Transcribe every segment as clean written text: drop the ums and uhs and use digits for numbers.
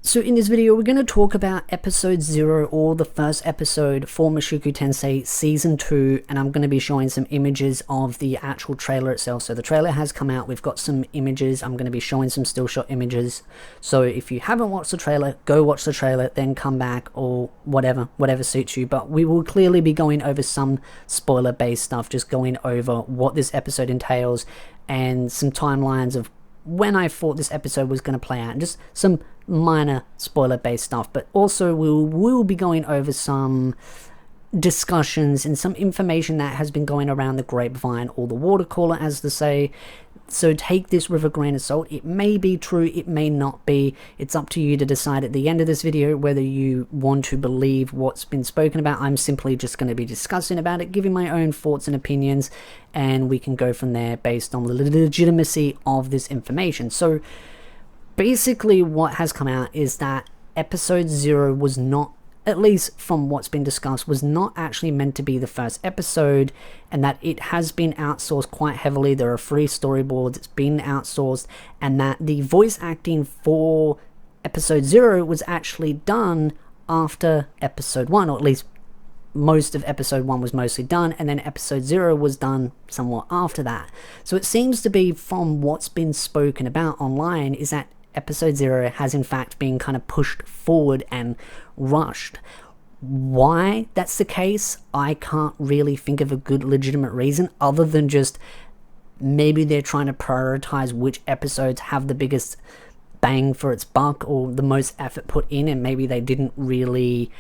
So in this video, we're going to talk about episode 0, or the first episode for Mushoku Tensei season 2, and I'm going to be showing some images of the actual trailer itself. So the trailer has come out, we've got some images, I'm going to be showing some still shot images. So if you haven't watched the trailer, go watch the trailer, then come back, or whatever suits you. But we will clearly be going over some spoiler based stuff, just going over what this episode entails and some timelines of when I thought this episode was going to play out, and just some minor spoiler based stuff. But also we'll be going over some discussions and some information that has been going around the grapevine, or the water cooler as they say. So take this with a grain of salt. It may be true, it may not be. It's up to you to decide at the end of this video whether you want to believe what's been spoken about. I'm simply just going to be discussing about it, giving my own thoughts and opinions, and we can go from there based on the legitimacy of this information. So basically what has come out is that episode 0 was not, at least from what's been discussed, was not actually meant to be the first episode, and that it has been outsourced quite heavily. There are 3 storyboards, it's been outsourced, and that the voice acting for episode 0 was actually done after episode 1, or at least most of episode 1 was mostly done, and then episode 0 was done somewhat after that. So it seems to be, from what's been spoken about online, is that episode 0 has in fact been kind of pushed forward and rushed. Why that's the case, I can't really think of a good legitimate reason, other than just maybe they're trying to prioritize which episodes have the biggest bang for its buck or the most effort put in, and maybe they didn't really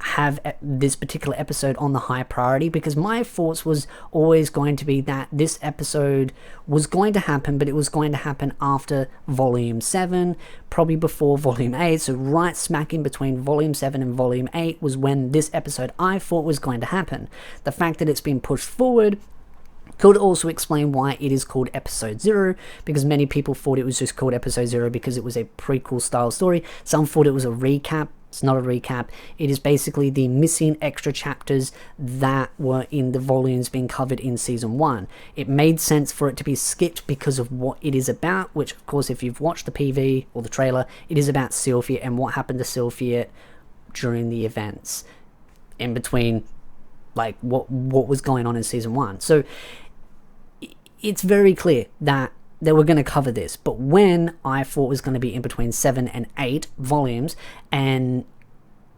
have this particular episode on the high priority. Because my thoughts was always going to be that this episode was going to happen, but it was going to happen after volume 7, probably before volume 8. So right smack in between volume 7 and volume 8 was when this episode I thought was going to happen. The fact that it's been pushed forward could also explain why it is called episode 0, because many people thought it was just called episode 0 because it was a prequel style story. Some thought it was a recap. It's not a recap. It is basically the missing extra chapters that were in the volumes being covered in season 1. It made sense for it to be skipped because of what it is about, which of course if you've watched the PV or the trailer, it is about Sylphia and what happened to Sylphia during the events in between, like what was going on in season 1. So it's very clear that they were going to cover this, but when I thought it was going to be in between 7 and 8 volumes, and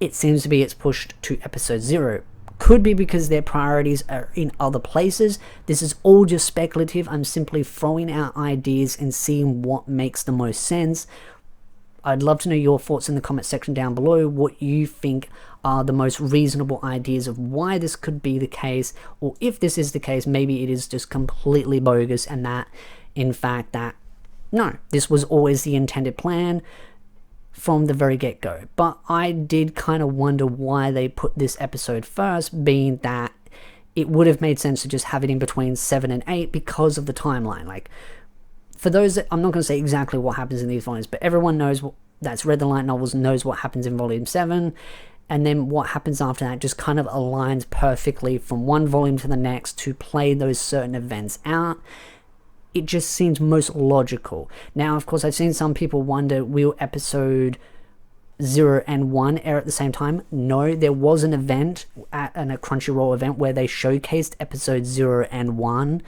it seems to be it's pushed to episode 0. Could be because their priorities are in other places. This is all just speculative. I'm simply throwing out ideas and seeing what makes the most sense. I'd love to know your thoughts in the comment section down below, what you think are the most reasonable ideas of why this could be the case, or if this is the case, maybe it is just completely bogus, and that in fact that no, this was always the intended plan from the very get-go. But I did kind of wonder why they put this episode first, being that it would have made sense to just have it in between 7 and 8 because of the timeline. Like, for those that, I'm not going to say exactly what happens in these volumes, but everyone knows that's read the light novels, knows what happens in volume 7, and then what happens after that just kind of aligns perfectly from one volume to the next to play those certain events out. It just seems most logical. Now, of course, I've seen some people wonder, will episode 0 and 1 air at the same time? No, there was an event, a Crunchyroll event, where they showcased episode 0 and 1,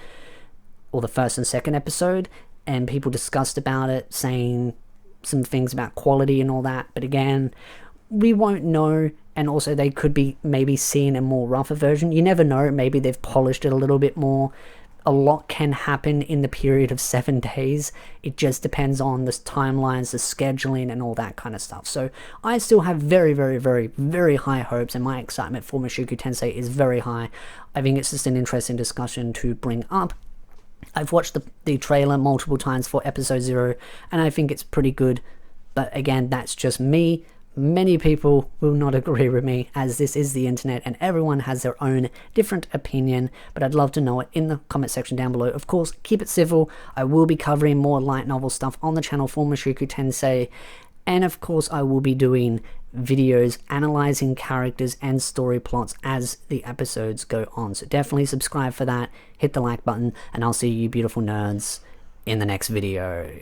or the first and second episode, and people discussed about it, saying some things about quality and all that. But again, we won't know, and also they could be maybe seeing a more rougher version. You never know, maybe they've polished it a little bit more. A lot can happen in the period of 7 days. It just depends on the timelines, the scheduling, and all that kind of stuff. So I still have very, very, very, very high hopes, and my excitement for Mushoku Tensei is very high. I think it's just an interesting discussion to bring up. I've watched the trailer multiple times for episode 0, and I think it's pretty good. But again, that's just me. Many people will not agree with me, as this is the internet and everyone has their own different opinion, but I'd love to know it in the comment section down below. Of course, keep it civil. I will be covering more light novel stuff on the channel for Mushoku Tensei, and of course I will be doing videos analyzing characters and story plots as the episodes go on. So definitely subscribe for that, hit the like button, and I'll see you beautiful nerds in the next video.